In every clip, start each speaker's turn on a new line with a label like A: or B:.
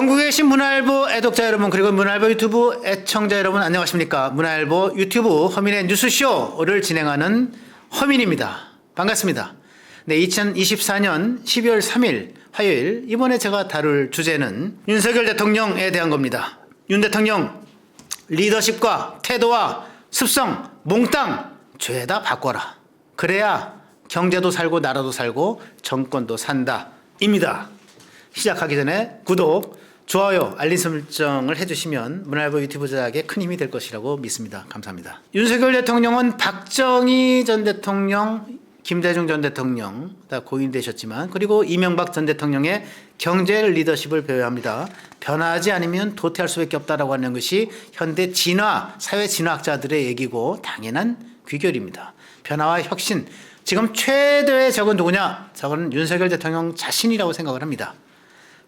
A: 전국에 계신 문화일보 애독자 여러분, 그리고 문화일보 유튜브 애청자 여러분, 안녕하십니까? 문화일보 유튜브 허민의 뉴스쇼를 진행하는 허민입니다. 반갑습니다. 네, 2024년 12월 3일 화요일, 이번에 제가 다룰 주제는 윤석열 대통령에 대한 겁니다. 윤 대통령 리더십과 태도와 습성 몽땅 죄다 바꿔라. 그래야 경제도 살고 나라도 살고 정권도 산다 입니다. 시작하기 전에 구독, 좋아요, 알림 설정을 해주시면 문화일보 유튜브 제작에 큰 힘이 될 것이라고 믿습니다. 감사합니다. 윤석열 대통령은 박정희 전 대통령, 김대중 전 대통령 다 고인되셨지만, 그리고 이명박 전 대통령의 경제 리더십을 배워야 합니다. 변화하지 않으면 도태할 수밖에 없다라고 하는 것이 현대 진화, 사회 진화학자들의 얘기고 당연한 귀결입니다. 변화와 혁신, 지금 최대의 적은 누구냐? 적은 윤석열 대통령 자신이라고 생각을 합니다.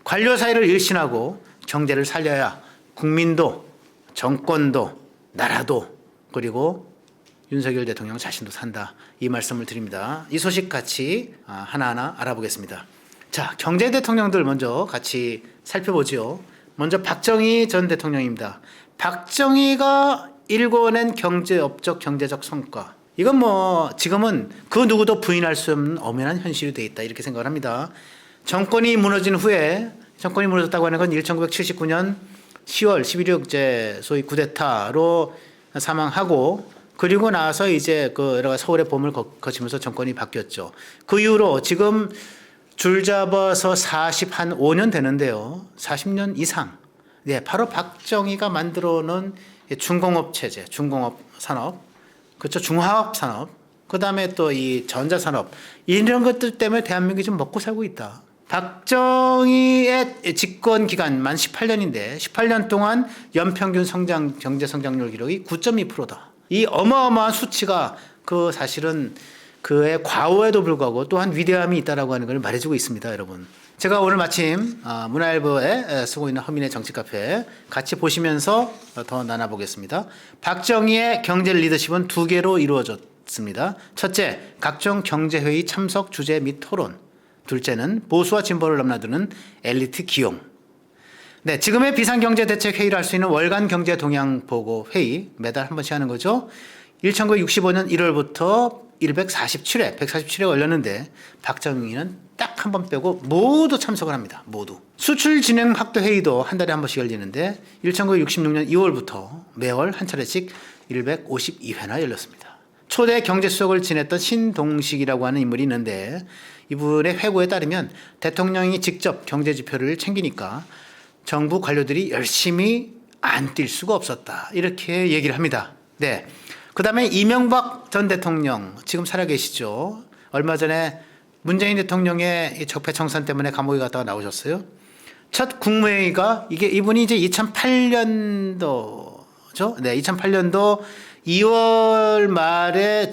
A: 관료 사회를 일신하고 경제를 살려야 국민도, 정권도, 나라도, 그리고 윤석열 대통령 자신도 산다. 이 말씀을 드립니다. 이 소식 같이 하나하나 알아보겠습니다. 자, 경제 대통령들 먼저 같이 살펴보죠. 먼저 박정희 전 대통령입니다. 박정희가 일궈낸 경제업적 경제적 성과, 이건 뭐 지금은 그 누구도 부인할 수 없는 엄연한 현실이 되어 있다, 이렇게 생각을 합니다. 정권이 무너진 후에, 정권이 무너졌다고 하는 건 1979년 10월 11일 이제 소위 쿠데타로 사망하고, 그리고 나서 이제 그 여러 가지 서울의 봄을 거치면서 정권이 바뀌었죠. 그 이후로 지금 줄 잡아서 45년 되는데요. 40년 이상. 네, 바로 박정희가 만들어 놓은 중공업 체제, 중공업 산업, 그렇죠. 중화업 산업, 그 다음에 또 이 전자산업, 이런 것들 때문에 대한민국이 좀 먹고 살고 있다. 박정희의 집권 기간 만 18년인데 18년 동안 연평균 성장, 경제 성장률 기록이 9.2%다. 이 어마어마한 수치가 그 사실은 그의 과오에도 불구하고 또한 위대함이 있다라고 하는 걸 말해주고 있습니다, 여러분. 제가 오늘 마침 문화일보에 쓰고 있는 허민의 정치카페 같이 보시면서 더 나눠보겠습니다. 박정희의 경제 리더십은 두 개로 이루어졌습니다. 첫째, 각종 경제회의 참석 주제 및 토론. 둘째는 보수와 진보를 넘나드는 엘리트 기용. 네, 지금의 비상경제대책회의를 할 수 있는 월간 경제 동향 보고 회의, 매달 한 번씩 하는 거죠. 1965년 1월부터 147회, 147회 열렸는데 박정희는 딱 한 번 빼고 모두 참석을 합니다. 모두. 수출 진행 확대 회의도 한 달에 한 번씩 열리는데 1966년 2월부터 매월 한 차례씩 152회나 열렸습니다. 초대 경제수석을 지냈던 신동식이라고 하는 인물이 있는데, 이분의 회고에 따르면 대통령이 직접 경제지표를 챙기니까 정부 관료들이 열심히 안 뛸 수가 없었다, 이렇게 얘기를 합니다. 네. 그 다음에 이명박 전 대통령, 지금 살아계시죠. 얼마 전에 문재인 대통령의 적폐청산 때문에 감옥에 갔다가 나오셨어요. 첫 국무회의가 이분이 이제 2008년도죠. 네, 2008년도 2월 말에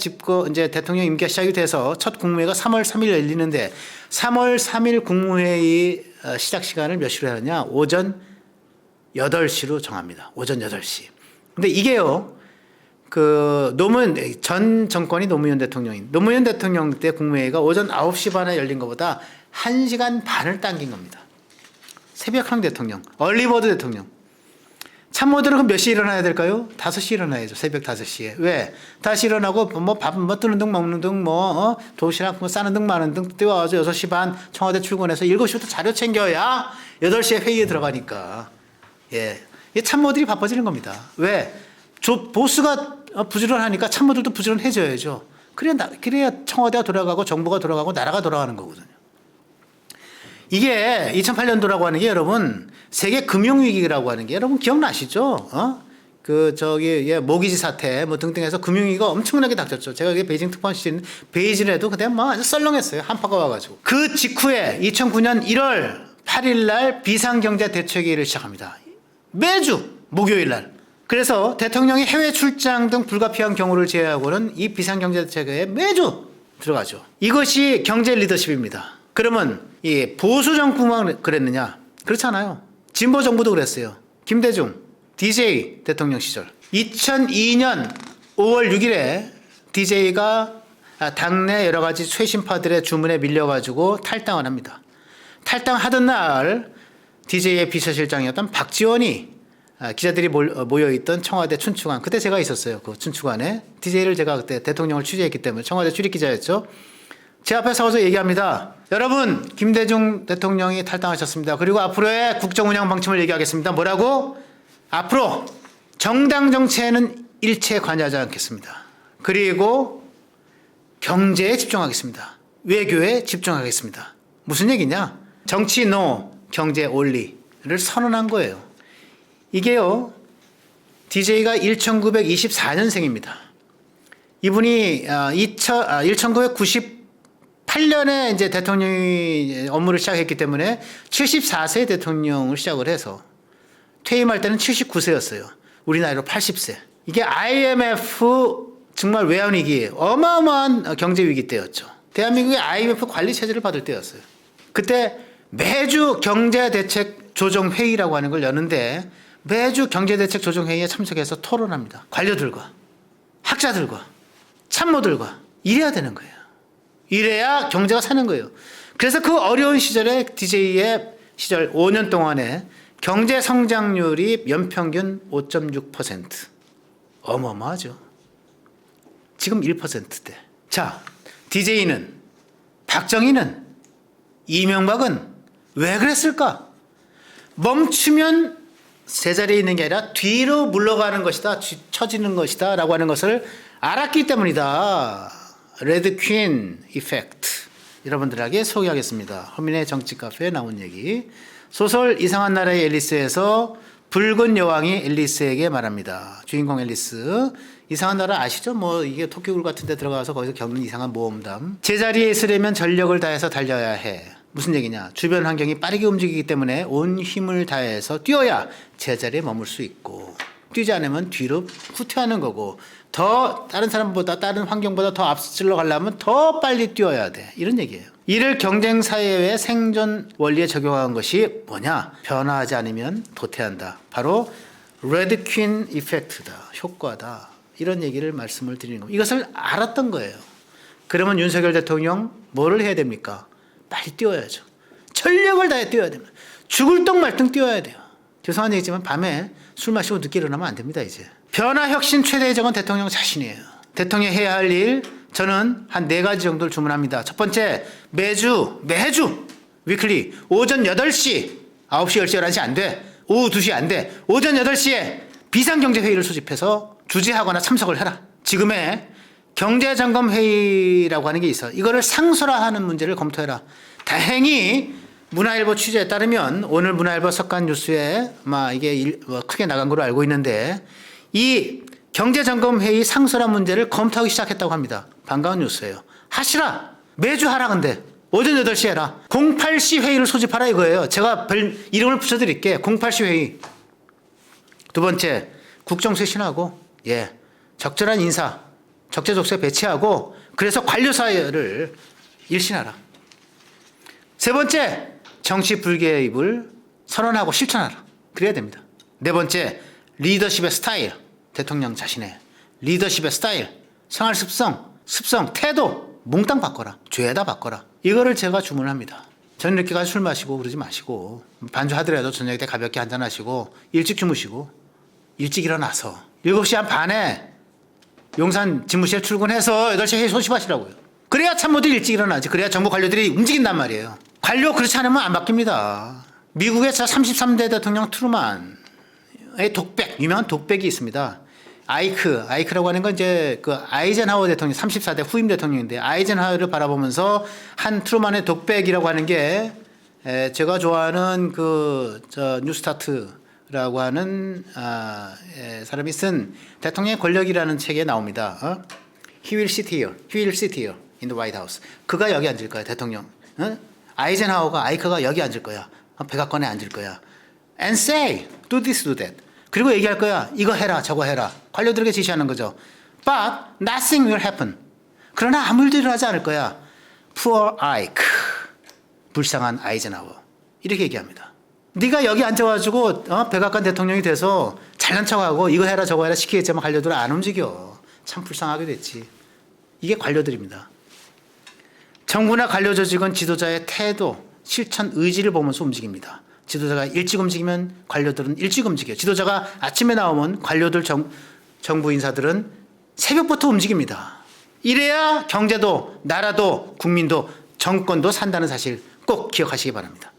A: 이제 대통령 임기가 시작이 돼서 첫 국무회의가 3월 3일 열리는데, 3월 3일 국무회의 시작 시간을 몇 시로 하느냐? 오전 8시로 정합니다. 오전 8시. 근데 이게요, 전 정권이 노무현 대통령 때 국무회의가 오전 9시 반에 열린 것보다 1시간 반을 당긴 겁니다. 새벽형 대통령, 얼리버드 대통령. 참모들은 그럼 몇 시에 일어나야 될까요? 5시 일어나야죠. 새벽 5시에. 왜? 다시 일어나고 밥 뜨는 등 먹는 등 도시락 싸는 등 마는 등 뛰어와서 6시 반 청와대 출근해서 7시부터 자료 챙겨야 8시에 회의에 들어가니까. 예. 이 참모들이 바빠지는 겁니다. 왜? 보스가 부지런하니까 참모들도 부지런해져야죠. 그래야 청와대가 돌아가고 정부가 돌아가고 나라가 돌아가는 거거든요. 이게 2008년도라고 하는 게 여러분, 세계 금융위기라고 하는 게 여러분 기억나시죠? 모기지 사태 등등 해서 금융위기가 엄청나게 닥쳤죠. 제가 여기 베이징 특파원실인 베이징에도 그때 아주 썰렁했어요. 한파가 와가지고. 그 직후에 2009년 1월 8일 날 비상경제대책회의를 시작합니다. 매주 목요일 날. 그래서 대통령이 해외 출장 등 불가피한 경우를 제외하고는 이 비상경제대책회의에 매주 들어가죠. 이것이 경제 리더십입니다. 그러면 이 보수 정부만 그랬느냐? 그렇잖아요. 진보 정부도 그랬어요. 김대중, DJ 대통령 시절. 2002년 5월 6일에 DJ가 당내 여러 가지 쇄신파들의 주문에 밀려가지고 탈당을 합니다. 탈당하던 날 DJ의 비서실장이었던 박지원이 기자들이 모여있던 청와대 춘추관, 그때 제가 있었어요. 그 춘추관에. DJ를 제가 그때 대통령을 취재했기 때문에 청와대 출입기자였죠. 제 앞에 서서 얘기합니다. 여러분, 김대중 대통령이 탈당하셨습니다. 그리고 앞으로의 국정운영 방침을 얘기하겠습니다. 뭐라고? 앞으로 정당 정치에는 일체 관여하지 않겠습니다. 그리고 경제에 집중하겠습니다. 외교에 집중하겠습니다. 무슨 얘기냐? 정치 노, 경제 올리를 선언한 거예요. 이게요, DJ가 1924년생입니다. 이분이 1998년에 이제 대통령이 업무를 시작했기 때문에 74세 대통령을 시작을 해서 퇴임할 때는 79세였어요. 우리 나이로 80세. 이게 IMF 정말 외환위기, 어마어마한 경제위기 때였죠. 대한민국의 IMF 관리체제를 받을 때였어요. 그때 매주 경제대책조정회의라고 하는 걸 여는데 매주 경제대책조정회의에 참석해서 토론합니다. 관료들과 학자들과 참모들과 이래야 되는 거예요. 이래야 경제가 사는 거예요. 그래서 그 어려운 시절에 DJ의 시절 5년 동안에 경제 성장률이 연평균 5.6%. 어마어마하죠. 지금 1%대. 자, DJ는, 박정희는, 이명박은 왜 그랬을까? 멈추면 제자리에 있는 게 아니라 뒤로 물러가는 것이다, 뒤처지는 것이다 라고 하는 것을 알았기 때문이다. 레드 퀸 이펙트. 여러분들에게 소개하겠습니다. 허민의 정치 카페에 나온 얘기. 소설 이상한 나라의 앨리스에서 붉은 여왕이 앨리스에게 말합니다. 주인공 앨리스. 이상한 나라 아시죠? 뭐 이게 토끼굴 같은 데 들어가서 거기서 겪는 이상한 모험담. 제자리에 있으려면 전력을 다해서 달려야 해. 무슨 얘기냐? 주변 환경이 빠르게 움직이기 때문에 온 힘을 다해서 뛰어야 제자리에 머물 수 있고, 뛰지 않으면 뒤로 후퇴하는 거고, 더 다른 사람보다, 다른 환경보다 더 앞질러 가려면 더 빨리 뛰어야 돼. 이런 얘기예요. 이를 경쟁 사회의 생존 원리에 적용한 것이 뭐냐? 변화하지 않으면 도태한다. 바로 레드 퀸 이펙트다. 효과다. 이런 얘기를 말씀을 드리는 겁니다. 이것을 알았던 거예요. 그러면 윤석열 대통령 뭐를 해야 됩니까? 빨리 뛰어야죠. 전력을 다해 뛰어야 됩니다. 죽을 똥 말 똥 뛰어야 돼요. 죄송한 얘기지만 밤에 술 마시고 늦게 일어나면 안 됩니다. 이제 변화 혁신 최대의 적은 대통령 자신이에요. 대통령이 해야 할 일, 저는 한 4가지 정도를 주문합니다. 첫 번째, 매주 위클리 오전 8시 9시 10시 11시 안 돼. 오후 2시 안 돼. 오전 8시에 비상경제회의를 소집해서 주재하거나 참석을 해라. 지금의 경제점검회의라고 하는 게 있어. 이거를 상설화하는 문제를 검토해라. 다행히 문화일보 취재에 따르면 오늘 문화일보 석간 뉴스에 이게 크게 나간 걸로 알고 있는데, 이 경제점검회의 상설화 문제를 검토하기 시작했다고 합니다. 반가운 뉴스예요. 하시라. 매주 하라. 근데 오전 8시 해라. 08시 회의를 소집하라 이거예요. 제가 이름을 붙여드릴게. 08시 회의. 두 번째, 국정쇄신하고 적절한 인사, 적재적소에 배치하고, 그래서 관료사회를 일신하라. 세 번째, 정치 불개입을 선언하고 실천하라. 그래야 됩니다. 네 번째, 리더십의 스타일. 대통령 자신의 리더십의 스타일, 생활 습성, 태도 몽땅 바꿔라. 죄다 바꿔라. 이거를 제가 주문합니다. 저는 이렇게까지 술 마시고 그러지 마시고, 반주하더라도 저녁 때 가볍게 한잔하시고 일찍 주무시고 일찍 일어나서 7시 한 반에 용산 집무실에 출근해서 8시에 회의 소집하시라고요. 그래야 참모들이 일찍 일어나지. 그래야 정부 관료들이 움직인단 말이에요. 관료 그렇지 않으면 안 바뀝니다. 미국의 33대 대통령 트루만의 유명한 독백이 있습니다. 아이크라고 하는 건 이제 그 아이젠하워 대통령, 34대 후임 대통령인데, 아이젠하워를 바라보면서 한 트루만의 독백이라고 하는 게, 제가 좋아하는 뉴스타트라고 하는 사람이 쓴 대통령의 권력이라는 책에 나옵니다. He will sit here in the White House. 그가 여기 앉을 거야, 대통령. 아이크가 여기 앉을 거야. 백악관에 앉을 거야. And say, do this, do that. 그리고 얘기할 거야. 이거 해라, 저거 해라. 관료들에게 지시하는 거죠. But nothing will happen. 그러나 아무 일도 일어나지 않을 거야. Poor Ike. 불쌍한 아이젠하워. 이렇게 얘기합니다. 네가 여기 앉아가지고 백악관 대통령이 돼서 잘난 척하고 이거 해라 저거 해라 시키겠지만 관료들은 안 움직여. 참 불쌍하게 됐지. 이게 관료들입니다. 정부나 관료 조직은 지도자의 태도, 실천, 의지를 보면서 움직입니다. 지도자가 일찍 움직이면 관료들은 일찍 움직여요. 지도자가 아침에 나오면 관료들 정부 인사들은 새벽부터 움직입니다. 이래야 경제도 나라도 국민도 정권도 산다는 사실 꼭 기억하시기 바랍니다.